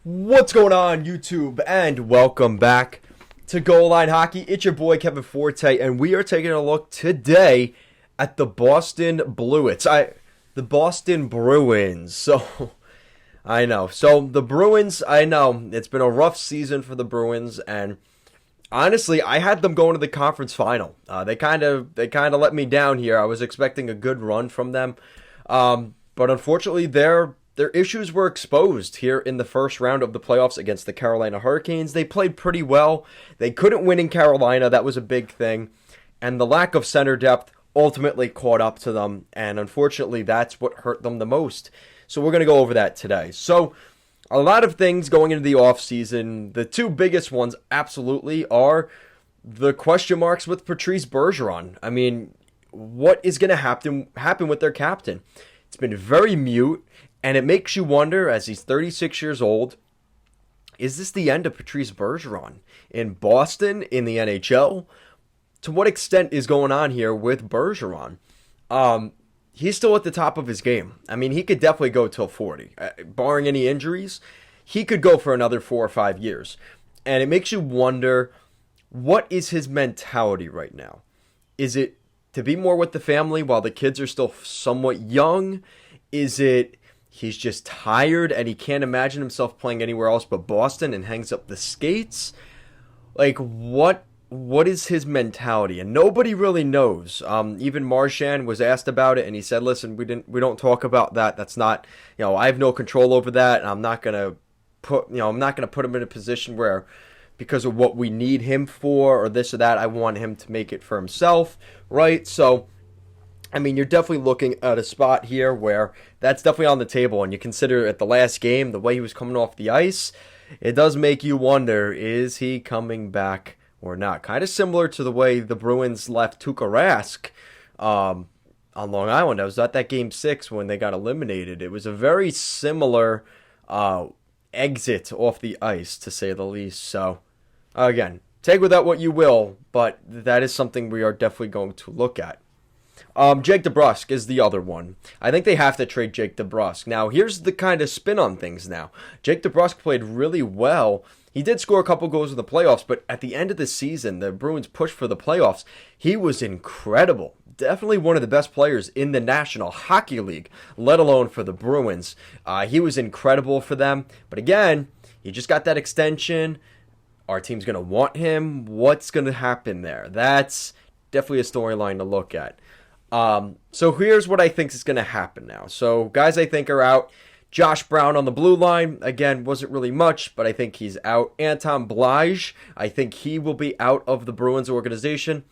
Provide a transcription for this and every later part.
What's going on, YouTube, and welcome back to Goal Line Hockey. It's your boy Kevin Forte, and we are taking a look today at the Boston the Boston Bruins. So the Bruins. I know it's been a rough season for the Bruins, and honestly, I had them going to the conference final. They kind of let me down here. I was expecting a good run from them, but unfortunately, their issues were exposed here in the first round of the playoffs against the Carolina Hurricanes. They played pretty well. They couldn't win in Carolina. That was a big thing. And the lack of center depth ultimately caught up to them. And unfortunately, that's what hurt them the most. So we're going to go over that today. So a lot of things going into the offseason. The two biggest ones absolutely are the question marks with Patrice Bergeron. I mean, what is going to happen with their captain? It's been very mute. And it makes you wonder, as he's 36 years old, is this the end of Patrice Bergeron in Boston, in the NHL? To what extent is going on here with Bergeron? He's still at the top of his game. I mean, he could definitely go till 40. Barring any injuries, he could go for another 4 or 5 years. And it makes you wonder, what is his mentality right now? Is it to be more with the family while the kids are still somewhat young? Is it he's just tired and he can't imagine himself playing anywhere else but Boston and hangs up the skates? Like, what is his mentality? And nobody really knows. Even Marchand was asked about it, and he said, "Listen, we don't talk about that. That's not, I have no control over that, and I'm not gonna put him in a position where, because of what we need him for or this or that, I want him to make it for himself, right?" So, I mean, you're definitely looking at a spot here where that's definitely on the table. And you consider at the last game, the way he was coming off the ice, it does make you wonder, is he coming back or not? Kind of similar to the way the Bruins left Tuukka Rask on Long Island. I was at that game 6 when they got eliminated. It was a very similar exit off the ice, to say the least. So, again, take with that what you will, but that is something we are definitely going to look at. Jake DeBrusk is the other one. I think they have to trade Jake DeBrusk. Now, here's the kind of spin on things now. Jake DeBrusk played really well. He did score a couple goals in the playoffs, but at the end of the season, the Bruins pushed for the playoffs. He was incredible. Definitely one of the best players in the National Hockey League, let alone for the Bruins. He was incredible for them. But again, he just got that extension. Our team's going to want him. What's going to happen there? That's definitely a storyline to look at. So here's what I think is going to happen now. So guys I think are out. Josh Brown on the blue line. Again, wasn't really much, but I think he's out. Anton BLIDH, I think he will be out of the Bruins organization.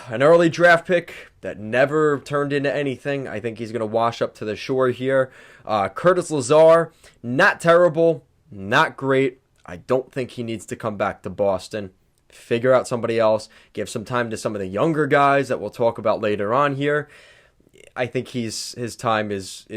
An early draft pick that never turned into anything. I think he's going to wash up to the shore here. Curtis LAZAR, not terrible, not great. I don't think he needs to come back to Boston. Figure out somebody else. Give some time to some of the younger guys that we'll talk about later on here. I think his expiration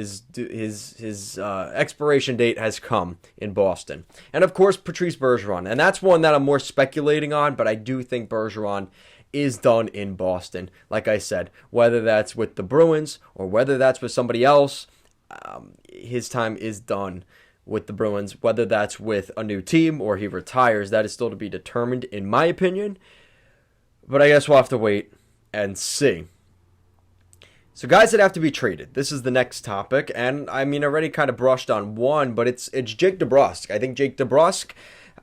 date has come in Boston. And of course, Patrice Bergeron. And that's one that I'm more speculating on, but I do think Bergeron is done in Boston. Like I said, whether that's with the Bruins or whether that's with somebody else, his time is done with the Bruins. Whether that's with a new team or he retires, that is still to be determined, in my opinion. But I guess we'll have to wait and see. So guys that have to be traded. This is the next topic, and I mean, I already kind of brushed on one, but it's Jake DeBrusk. I think Jake DeBrusk,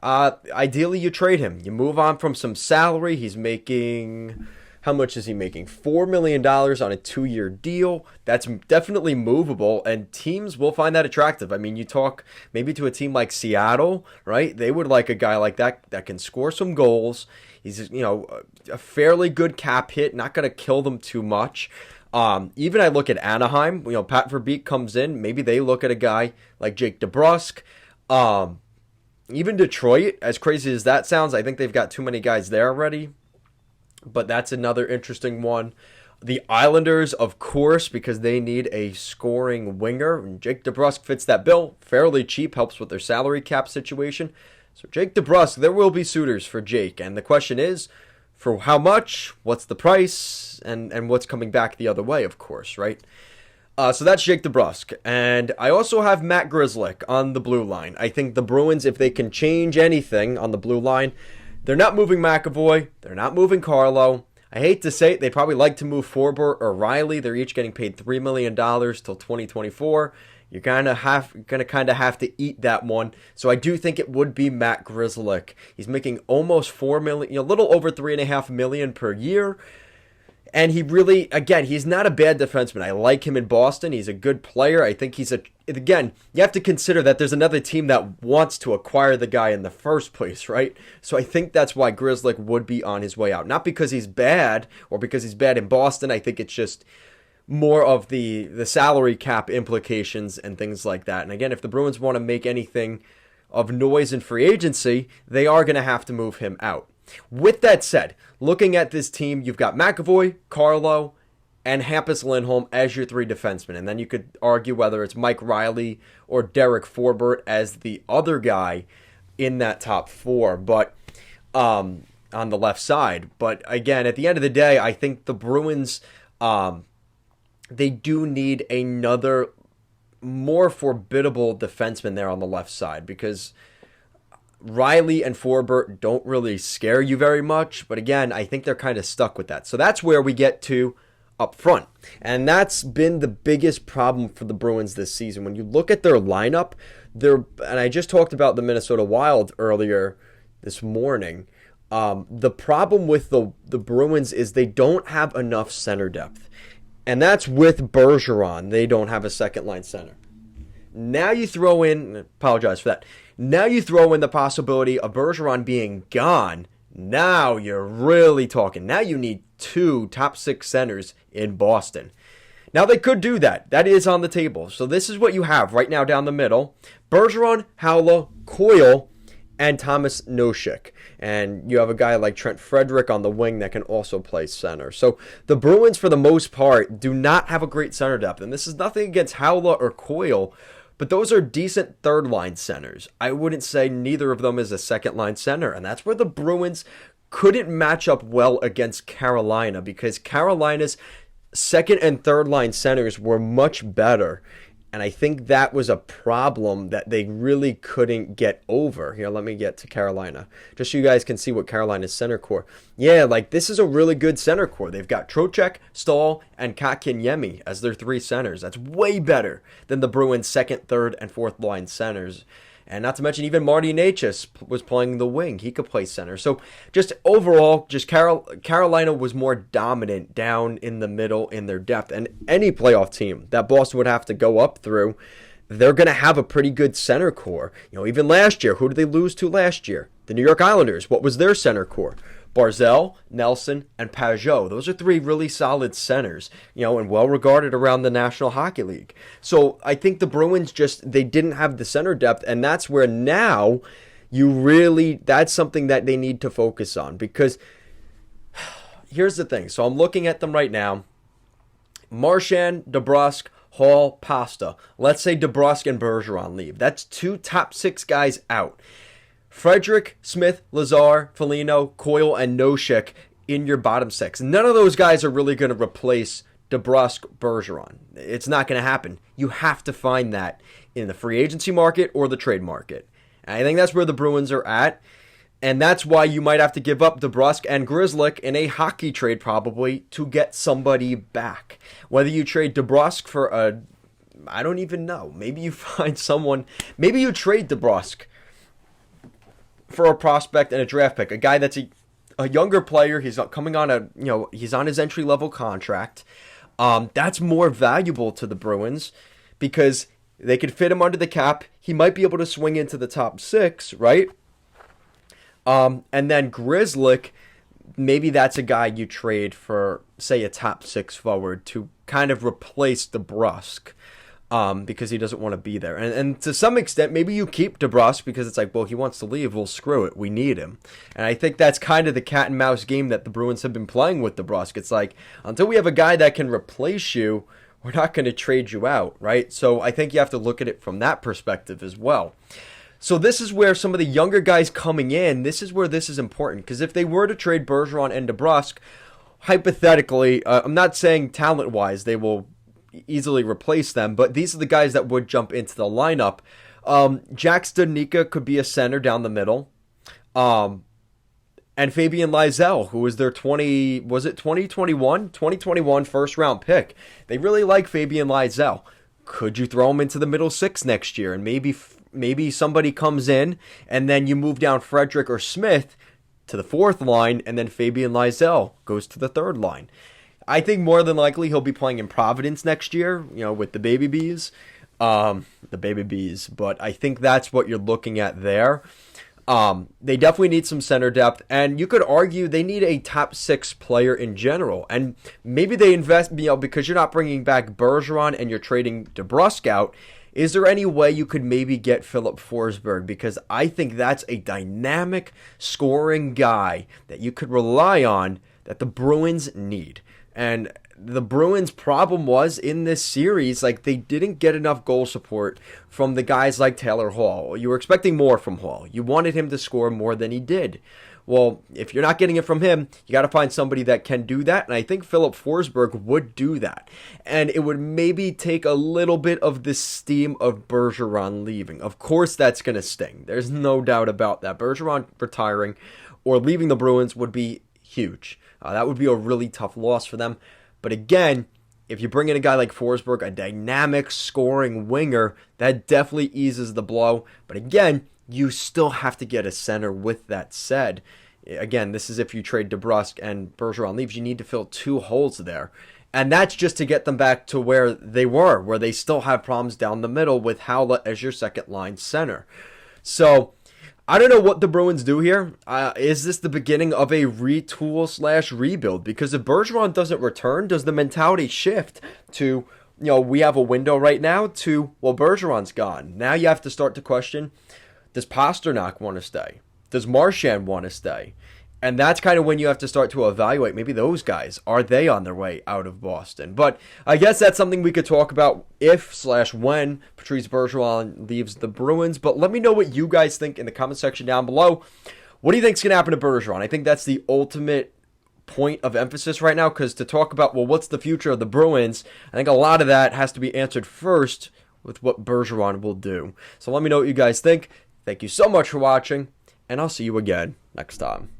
ideally you trade him. You move on from some salary. He's making... How much is he making? $4 million on a 2-year deal. That's definitely movable, and teams will find that attractive. I mean, you talk maybe to a team like Seattle, right? They would like a guy like that can score some goals. He's, a fairly good cap hit, not going to kill them too much. Even I look at Anaheim, Pat Verbeek comes in. Maybe they look at a guy like Jake DeBrusk. Even Detroit, as crazy as that sounds, I think they've got too many guys there already. But that's another interesting one. The Islanders, of course, because they need a scoring winger. And Jake DeBrusk fits that bill. Fairly cheap, helps with their salary cap situation. So Jake DeBrusk, there will be suitors for Jake. And the question is, for how much? What's the price? And what's coming back the other way, of course, right? So that's Jake DeBrusk. And I also have Matt GRZELCYK on the blue line. I think the Bruins, if they can change anything on the blue line, they're not moving McAvoy. They're not moving Carlo. I hate to say it, they'd probably like to move Forbort or Riley. They're each getting paid $3 million till 2024. You're gonna kind of have to eat that one. So I do think it would be Matt GRZELCYK. He's making almost $4 million, a little over $3.5 million per year. And he really, again, he's not a bad defenseman. I like him in Boston. He's a good player. I think again, you have to consider that there's another team that wants to acquire the guy in the first place, right? So I think that's why GRZELCYK would be on his way out. Not because he's bad or because he's bad in Boston. I think it's just more of the salary cap implications and things like that. And again, if the Bruins want to make anything of noise in free agency, they are going to have to move him out. With that said, looking at this team, you've got McAvoy, Carlo, and Hampus Lindholm as your three defensemen. And then you could argue whether it's Mike Riley or Derek Forbort as the other guy in that top four, but on the left side. But again, at the end of the day, I think the Bruins, they do need another more formidable defenseman there on the left side, because Riley and Forbort don't really scare you very much, but again, I think they're kind of stuck with that. So that's where we get to up front. And that's been the biggest problem for the Bruins this season. When you look at their lineup, and I just talked about the Minnesota Wild earlier this morning, the problem with the Bruins is they don't have enough center depth. And that's with Bergeron. They don't have a second-line center. Now you throw in, apologize for that, now you throw in the possibility of Bergeron being gone. Now you're really talking. Now you need 2 top 6 centers in Boston. Now they could do that. That is on the table. So this is what you have right now down the middle. Bergeron, Haula, Coyle, and Thomas Nosek. And you have a guy like Trent Frederick on the wing that can also play center. So the Bruins, for the most part, do not have a great center depth. And this is nothing against Haula or Coyle, but those are decent third-line centers. I wouldn't say neither of them is a second-line center. And that's where the Bruins couldn't match up well against Carolina, because Carolina's second and third-line centers were much better. And I think that was a problem that they really couldn't get over. Here, let me get to Carolina, just so you guys can see what Carolina's center core. Yeah, like, this is a really good center core. They've got Trocheck, Stahl, and Kotkaniemi as their 3 centers. That's way better than the Bruins' second, third, and fourth line centers. And not to mention, even Marty Necas was playing the wing. He could play center. So just overall, just Carolina was more dominant down in the middle in their depth. And any playoff team that Boston would have to go up through, they're going to have a pretty good center core. You know, even last year, who did they lose to last year? The New York Islanders. What was their center core? Barzal, Nelson, and Pajot. Those are 3 really solid centers, you know, and well regarded around the National Hockey League. So I think the Bruins they didn't have the center depth, and that's where now that's something that they need to focus on, because here's the thing. So I'm looking at them right now. Marchand, DeBrusk, Hall, Pasta. Let's say DeBrusk and Bergeron leave. That's 2 top 6 guys out. Frederick, Smith, Lazar, Foligno, Coyle, and Nosek in your bottom 6. None of those guys are really going to replace DeBrusk, Bergeron. It's not going to happen. You have to find that in the free agency market or the trade market. And I think that's where the Bruins are at. And that's why you might have to give up DeBrusk and GRZELCYK in a hockey trade probably to get somebody back. Whether you trade DeBrusk for I don't even know. Maybe you find someone. Maybe you trade DeBrusk for a prospect and a draft pick, a guy that's a younger player. He's coming on he's on his entry level contract. That's more valuable to the Bruins because they could fit him under the cap. He might be able to swing into the top 6, right? And then GRZELCYK, maybe that's a guy you trade for, say, a top 6 forward to kind of replace DeBrusk. Because he doesn't want to be there. And to some extent, maybe you keep DeBrusk because it's like, well, he wants to leave. Well, screw it. We need him. And I think that's kind of the cat and mouse game that the Bruins have been playing with DeBrusk. It's like, until we have a guy that can replace you, we're not going to trade you out, right? So I think you have to look at it from that perspective as well. So this is where some of the younger guys coming in, this is where this is important. Because if they were to trade Bergeron and DeBrusk, hypothetically, I'm not saying talent-wise they will easily replace them, but these are the guys that would jump into the lineup. Jack STUDNICKA could be a center down the middle. And FABIAN LYSELL, who was their 2021 first round pick. They really like FABIAN LYSELL. Could you throw him into the middle six next year? And maybe somebody comes in and then you move down Frederick or Smith to the fourth line, and then FABIAN LYSELL goes to the third line. I think more than likely he'll be playing in Providence next year, with the Baby Bees. But I think that's what you're looking at there. They definitely need some center depth, and you could argue they need a top six player in general. And maybe they invest, because you're not bringing back Bergeron and you're trading DEBRUSK out. Is there any way you could maybe get Filip Forsberg? Because I think that's a dynamic scoring guy that you could rely on that the Bruins need. And the Bruins' problem was in this series, they didn't get enough goal support from the guys like Taylor Hall. You were expecting more from Hall. You wanted him to score more than he did. Well, if you're not getting it from him, you got to find somebody that can do that, and I think Filip Forsberg would do that. And it would maybe take a little bit of the steam of Bergeron leaving. Of course, that's going to sting. There's no doubt about that. Bergeron retiring or leaving the Bruins would be huge. That would be a really tough loss for them. But again, if you bring in a guy like Forsberg, a dynamic scoring winger, that definitely eases the blow. But again, you still have to get a center. With that said, again, this is if you trade DEBRUSK and Bergeron leaves, you need to fill two holes there. And that's just to get them back to where they were, where they still have problems down the middle with Howlett as your second line center. So I don't know what the Bruins do here. Is this the beginning of a retool/rebuild? Because if Bergeron doesn't return, does the mentality shift to, we have a window right now, to, well, Bergeron's gone. Now you have to start to question, does Pastrnak want to stay? Does Marchand want to stay? And that's kind of when you have to start to evaluate maybe those guys. Are they on their way out of Boston? But I guess that's something we could talk about if/when Patrice Bergeron leaves the Bruins. But let me know what you guys think in the comment section down below. What do you think is going to happen to Bergeron? I think that's the ultimate point of emphasis right now, because to talk about, well, what's the future of the Bruins, I think a lot of that has to be answered first with what Bergeron will do. So let me know what you guys think. Thank you so much for watching, and I'll see you again next time.